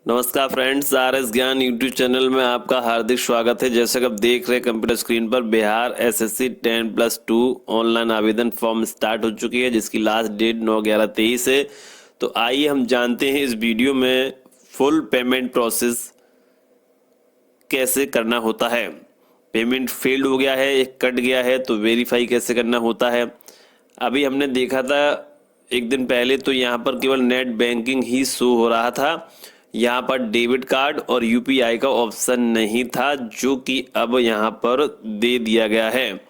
नमस्कार friends, R S ज्ञान YouTube channel में आपका हार्दिक स्वागत है। जैसे कि आप देख रहे हैं कंप्यूटर स्क्रीन पर, बिहार एसएससी 10+2 ऑनलाइन आवेदन फॉर्म स्टार्ट हो चुकी है, जिसकी लास्ट डेट 9/11/23 है। तो आइए हम जानते हैं इस वीडियो में फुल पेमेंट प्रोसेस कैसे करना होता है। पेमेंट फेल्ड हो गया है, एक कट गया है, तो वेरीफाई कैसे करना होता है। अभी हमने देखा था एक दिन पहले, तो यहाँ पर केवल नेट बैंकिंग ही शो हो रहा था। यहाँ पर डेबिट कार्ड और यूपीआई का ऑप्शन नहीं था, जो कि अब यहाँ पर दे दिया गया है।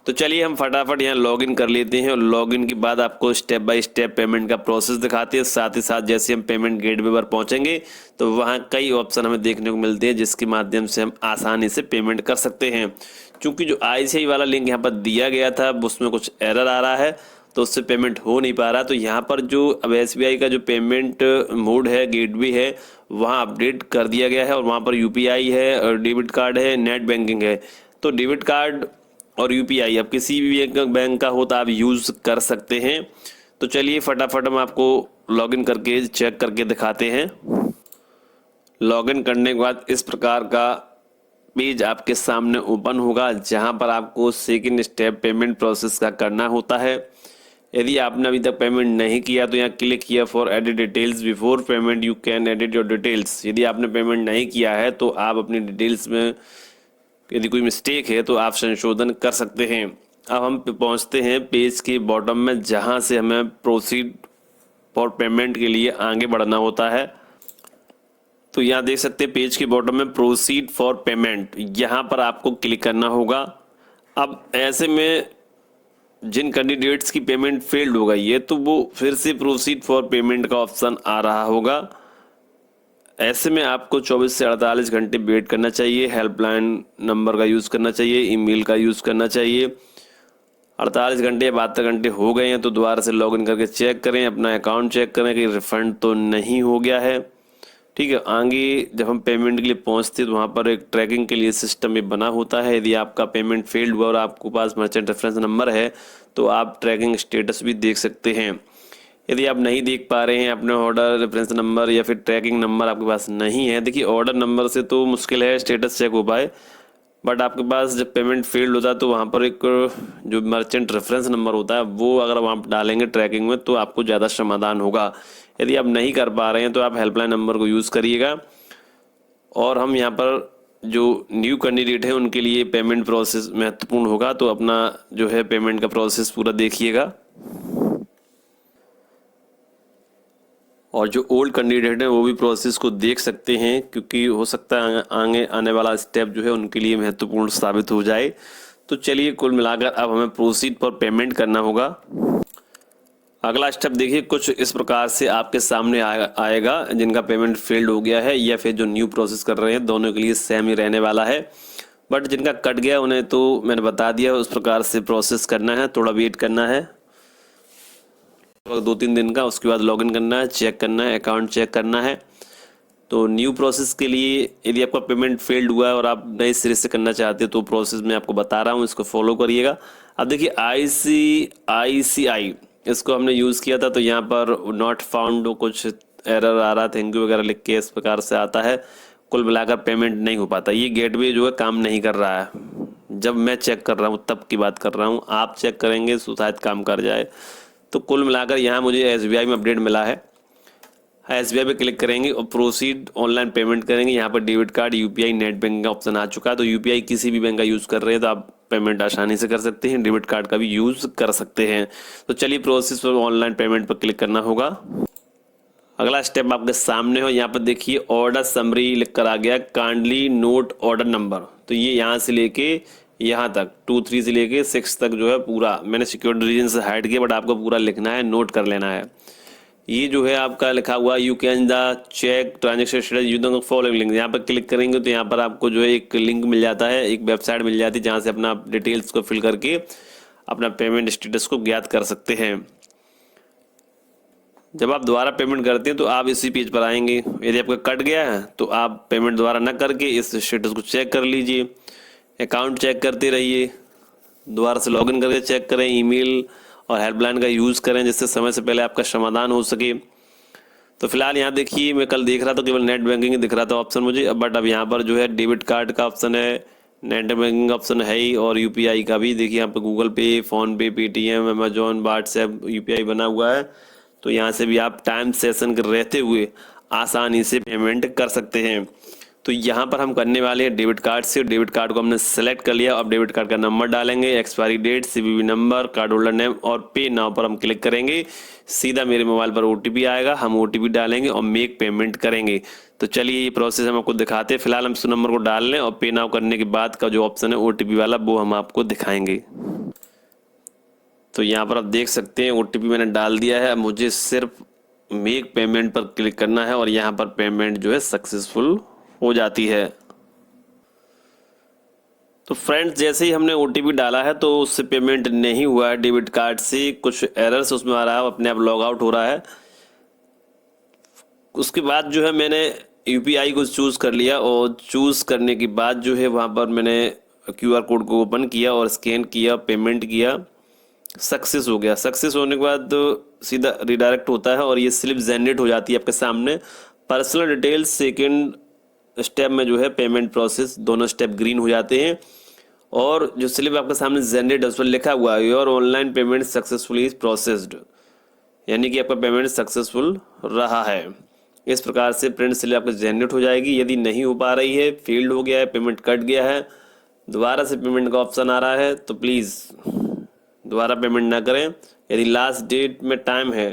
तो चलिए हम फटाफट यहाँ लॉगिन कर लेते हैं और लॉगिन के बाद आपको स्टेप बाय स्टेप पेमेंट का प्रोसेस दिखाते हैं। साथ ही साथ जैसे हम पेमेंट गेटवे पर पहुंचेंगे तो वहाँ कई ऑप्शन हमें देखने को मिलते हैं, जिसके माध्यम से हम आसानी से पेमेंट कर सकते हैं। क्योंकि जो आईसीआई वाला लिंक यहाँ पर दिया गया था उसमें कुछ एरर आ रहा है, तो उससे पेमेंट हो नहीं पा रहा। तो यहाँ पर जो अब एसबीआई का जो पेमेंट मोड है, गेटवे है, वहाँ अपडेट कर दिया गया है और वहाँ पर यूपीआई है और डेबिट कार्ड है, नेट बैंकिंग है। तो डेबिट कार्ड और यूपीआई अब किसी भी बैंक का हो तो आप यूज़ कर सकते हैं। तो चलिए फटाफट हम आपको लॉगिन करके चेक करके दिखाते हैं। लॉगिन करने के बाद इस प्रकार का पेज आपके सामने ओपन होगा, जहां पर आपको सेकंड स्टेप पेमेंट प्रोसेस का करना होता है। यदि आपने अभी तक पेमेंट नहीं किया तो यहाँ क्लिक किया for edit details before payment you can edit your details. यदि आपने पेमेंट नहीं किया है तो आप अपनी डिटेल्स में यदि कोई मिस्टेक है तो आप संशोधन कर सकते हैं। अब हम पहुंचते हैं पेज के बॉटम में, जहां से हमें प्रोसीड फॉर पेमेंट के लिए आगे बढ़ना होता है। तो यहाँ देख सकते हैं पेज के बॉटम में प्रोसीड फॉर पेमेंट, यहाँ पर आपको क्लिक करना होगा। अब ऐसे में जिन कैंडिडेट्स की पेमेंट फेल्ड हो गई है तो वो फिर से प्रोसीड फॉर पेमेंट का ऑप्शन आ रहा होगा। ऐसे में आपको 24 से 48 घंटे वेट करना चाहिए, हेल्पलाइन नंबर का यूज़ करना चाहिए, ईमेल का यूज़ करना चाहिए। 48 घंटे या 72 घंटे हो गए हैं तो दोबारा से लॉगिन करके चेक करें, अपना अकाउंट चेक करें कि रिफंड तो नहीं हो गया है। ठीक है, आगे जब हम पेमेंट के लिए पहुंचते हैं तो वहाँ पर एक ट्रैकिंग के लिए सिस्टम भी बना होता है। यदि आपका पेमेंट फेल्ड हुआ और आपके पास मर्चेंट रेफरेंस नंबर है तो आप ट्रैकिंग स्टेटस भी देख सकते हैं। यदि आप नहीं देख पा रहे हैं अपने ऑर्डर रेफरेंस नंबर या फिर ट्रैकिंग नंबर आपके पास नहीं है, देखिए ऑर्डर नंबर से तो मुश्किल है स्टेटस चेक हो पाए, बट आपके पास जब पेमेंट फेल्ड होता है तो वहाँ पर एक जो मर्चेंट रेफरेंस नंबर होता है वो अगर वहाँ डालेंगे ट्रैकिंग में तो आपको ज़्यादा समाधान होगा। यदि आप नहीं कर पा रहे हैं तो आप हेल्पलाइन नंबर को यूज़ करिएगा। और हम यहाँ पर जो न्यू कैंडिडेट है उनके लिए पेमेंट प्रोसेस महत्वपूर्ण होगा, तो अपना जो है पेमेंट का प्रोसेस पूरा देखिएगा। और जो ओल्ड कैंडिडेट हैं वो भी प्रोसेस को देख सकते हैं, क्योंकि हो सकता है आगे आने वाला स्टेप जो है उनके लिए महत्वपूर्ण साबित हो जाए। तो चलिए कुल मिलाकर अब हमें प्रोसीड पर पेमेंट करना होगा। अगला स्टेप देखिए कुछ इस प्रकार से आपके सामने आएगा। जिनका पेमेंट फेल्ड हो गया है या फिर जो न्यू प्रोसेस कर रहे हैं, दोनों के लिए सेम ही रहने वाला है। बट जिनका कट गया उन्हें तो मैंने बता दिया उस प्रकार से प्रोसेस करना है, थोड़ा वेट करना है 2-3 दिन का। उसके बाद लॉगिन करना है, चेक करना है, अकाउंट चेक करना है। तो न्यू प्रोसेस के लिए यदि आपका पेमेंट फेल्ड हुआ है और आप नए सिरे से करना चाहते हो तो प्रोसेस मैं आपको बता रहा हूँ, इसको फॉलो करिएगा। अब देखिए ICICI इसको हमने यूज़ किया था तो यहाँ पर नॉट फाउंड कुछ एरर आ रहा, थैंक यू वगैरह लिख के इस प्रकार से आता है। कुल मिलाकर पेमेंट नहीं हो पाता, ये गेटवे जो है काम नहीं कर रहा है। जब मैं चेक कर रहा हूँ तब की बात कर रहा हूँ, आप चेक करेंगे तो शायद काम कर जाए। तो कुल मिलाकर यहाँ मुझे एसबीआई में अपडेट मिला है। एसबीआई पे क्लिक करेंगे और प्रोसीड ऑनलाइन पेमेंट करेंगे। यहाँ पर debit card, UPI, net banking का ऑप्शन आ चुका है। तो यूपीआई किसी भी बैंक का यूज़ कर रहे हैं तो आप पेमेंट आसानी से कर सकते हैं, डेबिट कार्ड का भी यूज़ कर सकते हैं। तो चलिए प्रोसेस पर ऑनलाइन पेमेंट पर क्लिक करना होगा। अगला स्टेप आपके सामने हो, यहाँ पर देखिए ऑर्डर समरी लिख कर आ गया, काइंडली नोट ऑर्डर नंबर। तो ये यहाँ से लेके यहाँ तक 2-3 से लेके 6 तक जो है पूरा मैंने सिक्योरिटी रीजन से हाइड किया, बट आपको पूरा लिखना है, नोट कर लेना है। ये जो है आपका लिखा हुआ you can the check transaction status using following link, यहाँ पर क्लिक करेंगे तो यहाँ पर आपको जो है एक लिंक मिल जाता है, एक वेबसाइट मिल जाती है जहाँ से अपना डिटेल्स को फिल करके अपना पेमेंट स्टेटस को ज्ञात कर सकते हैं। जब आप दोबारा पेमेंट करते हैं तो आप इसी पेज पर आएंगे। यदि आपका कट गया है तो आप पेमेंट दोबारा न करके इस स्टेटस को चेक कर लीजिए, अकाउंट चेक करते रहिए, दोबारा से लॉगिन करके चेक करें, ईमेल और हेल्पलाइन का यूज़ करें जिससे समय से पहले आपका समाधान हो सके। तो फिलहाल यहाँ देखिए, मैं कल देख रहा था केवल नेट बैंकिंग ही दिख रहा था ऑप्शन मुझे, बट अब यहाँ पर जो है डेबिट कार्ड का ऑप्शन है, नेट बैंकिंग का ऑप्शन है ही, और यूपीआई का भी देखिए यहाँ पर गूगल पे, फोन पे, पेटीएम, अमेजोन, व्हाट्सएप, यूपीआई बना हुआ है। तो यहाँ से भी आप टाइम सेशन के रहते हुए आसानी से पेमेंट कर सकते हैं। तो यहाँ पर हम करने वाले हैं डेबिट कार्ड से। डेबिट कार्ड को हमने सेलेक्ट कर लिया। अब डेबिट कार्ड का नंबर डालेंगे, expiry date, CVV number, card holder name और पे नाउ पर हम क्लिक करेंगे। सीधा मेरे मोबाइल पर ओटीपी आएगा, हम ओटीपी डालेंगे और मेक पेमेंट करेंगे। तो चलिए ये प्रोसेस हम आपको दिखाते हैं। फिलहाल हम इस नंबर को डाल लें और पे नाउ करने के बाद का जो ऑप्शन है ओटीपी वाला, वो हम आपको दिखाएंगे। तो यहाँ पर आप देख सकते हैं ओटीपी मैंने डाल दिया है। अब मुझे सिर्फ मेक पेमेंट पर क्लिक करना है और यहाँ पर पेमेंट जो है सक्सेसफुल हो जाती है। तो फ्रेंड्स, जैसे ही हमने ओटीपी डाला है तो उससे पेमेंट नहीं हुआ है डेबिट कार्ड से, कुछ एरर्स उसमें आ रहा है, अपने आप लॉग आउट हो रहा है। उसके बाद जो है मैंने यूपीआई को चूज कर लिया और चूज करने के बाद जो है वहाँ पर मैंने क्यूआर कोड को ओपन किया और स्कैन किया, पेमेंट किया, सक्सेस हो गया। सक्सेस होने के बाद सीधा रिडायरेक्ट होता है और ये स्लिप जनरेट हो जाती है आपके सामने। पर्सनल डिटेल्स सेकेंड स्टेप में जो है पेमेंट प्रोसेस, दोनों स्टेप ग्रीन हो जाते हैं और जो स्लिप आपके सामने जनरेट है उस पर लिखा हुआ है your online payment successfully processed, यानी कि आपका पेमेंट सक्सेसफुल रहा है। इस प्रकार से प्रिंट स्लिप आपको जनरेट हो जाएगी। यदि नहीं हो पा रही है, फेल्ड हो गया है, पेमेंट कट गया है, दोबारा से पेमेंट का ऑप्शन आ रहा है, तो प्लीज़ दोबारा पेमेंट ना करें। यदि लास्ट डेट में टाइम है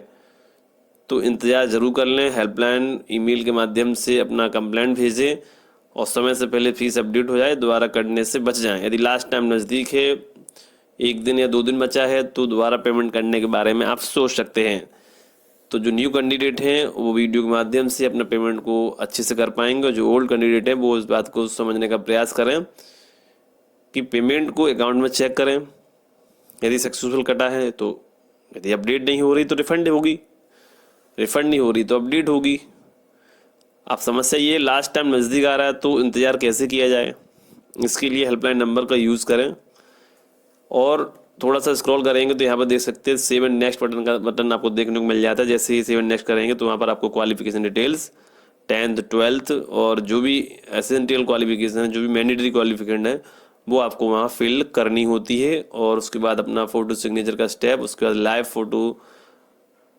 तो इंतज़ार ज़रूर कर लें। हेल्पलाइन ईमेल के माध्यम से अपना कंप्लेंट भेजें और समय से पहले फीस अपडेट हो जाए, दोबारा करने से बच जाएं। यदि लास्ट टाइम नज़दीक है, 1 दिन या 2 दिन बचा है, तो दोबारा पेमेंट करने के बारे में आप सोच सकते हैं। तो जो न्यू कैंडिडेट हैं वो वीडियो के माध्यम से अपना पेमेंट को अच्छे से कर पाएंगे। जो ओल्ड कैंडिडेट हैं वो इस बात को समझने का प्रयास करें कि पेमेंट को अकाउंट में चेक करें। यदि सक्सेसफुल कटा है तो, यदि अपडेट नहीं हो रही तो रिफंड होगी, रिफंड नहीं हो रही तो अपडेट होगी। आप समस्या ये लास्ट टाइम नज़दीक आ रहा है तो इंतज़ार कैसे किया जाए, इसके लिए हेल्पलाइन नंबर का यूज़ करें और थोड़ा सा स्क्रॉल करेंगे तो यहाँ पर देख सकते हैं सेव एंड नेक्स्ट बटन आपको देखने को मिल जाता है। जैसे ही सेव एंड नेक्स्ट करेंगे तो वहाँ पर आपको क्वालिफिकेशन डिटेल्स, 10th 12th और जो भी एसेंशियल क्वालिफिकेशन है, जो भी मैंडेटरी क्वालिफिकेशन है, वो आपको वहाँ फिल करनी होती है। और उसके बाद अपना फ़ोटो सिग्नेचर का स्टेप, उसके बाद लाइव फ़ोटो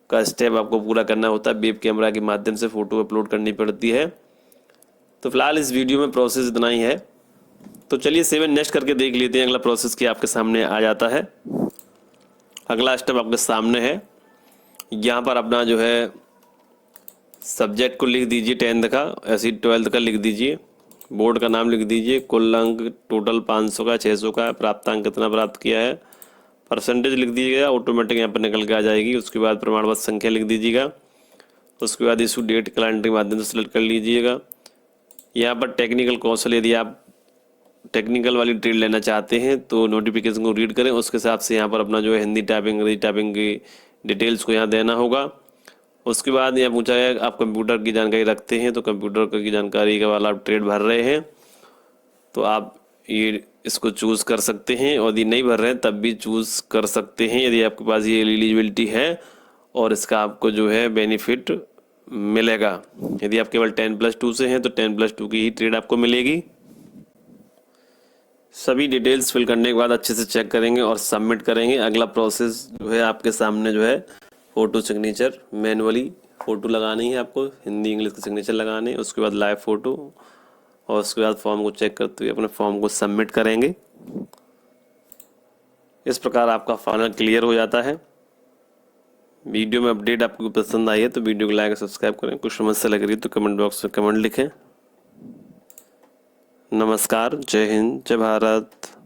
का स्टेप आपको पूरा करना होता है। वेब कैमरा के माध्यम से फ़ोटो अपलोड करनी पड़ती है। तो फिलहाल इस वीडियो में प्रोसेस इतना ही है। तो चलिए सेव एंड नेक्स्ट करके देख लेते हैं अगला प्रोसेस क्या आपके सामने आ जाता है। अगला स्टेप आपके सामने है। यहाँ पर अपना जो है सब्जेक्ट को लिख दीजिए 10th का, ऐसे 12th का लिख दीजिए, बोर्ड का नाम लिख दीजिए, कुल अंक टोटल 500 का, 600 का, प्राप्तांक कितना प्राप्त किया है, परसेंटेज लिख दीजिएगा, ऑटोमेटिक यहाँ पर निकल के आ जाएगी। उसके बाद प्रमाण पत्र संख्या लिख दीजिएगा। उसके बाद इशू डेट क्लाइंट के माध्यम से सेलेक्ट कर लीजिएगा। यहाँ पर टेक्निकल कौशल, यदि आप टेक्निकल वाली ट्रेड लेना चाहते हैं तो नोटिफिकेशन को रीड करें, उसके हिसाब से यहाँ पर अपना जो है हिंदी टाइपिंग, अंग्रेजी टाइपिंग की डिटेल्स को यहाँ देना होगा। उसके बाद यहाँ पूछा है आप कंप्यूटर की जानकारी रखते हैं, तो कंप्यूटर की जानकारी का वाला आप ट्रेड भर रहे हैं तो आप ये इसको चूज़ कर सकते हैं, और यदि नहीं भर रहे हैं तब भी चूज़ कर सकते हैं यदि आपके पास ये एलिजिबिलिटी है और इसका आपको जो है बेनिफिट मिलेगा। यदि आप केवल 10+2 से हैं तो 10+2 की ही ट्रेड आपको मिलेगी। सभी डिटेल्स फिल करने के बाद अच्छे से चेक करेंगे और सबमिट करेंगे। अगला प्रोसेस जो है आपके सामने जो है फ़ोटो सिग्नेचर, मैनुअली फ़ोटो लगानी है आपको, हिंदी इंग्लिश के सिग्नेचर लगाने, उसके बाद लाइव फ़ोटो और उसके बाद फॉर्म को चेक करते हुए अपने फॉर्म को सबमिट करेंगे। इस प्रकार आपका फाइनल क्लियर हो जाता है। वीडियो में अपडेट आपको पसंद आई है तो वीडियो को लाइक और सब्सक्राइब करें। कुछ समस्या लग रही है तो कमेंट बॉक्स में कमेंट लिखें। नमस्कार, जय हिंद, जय भारत।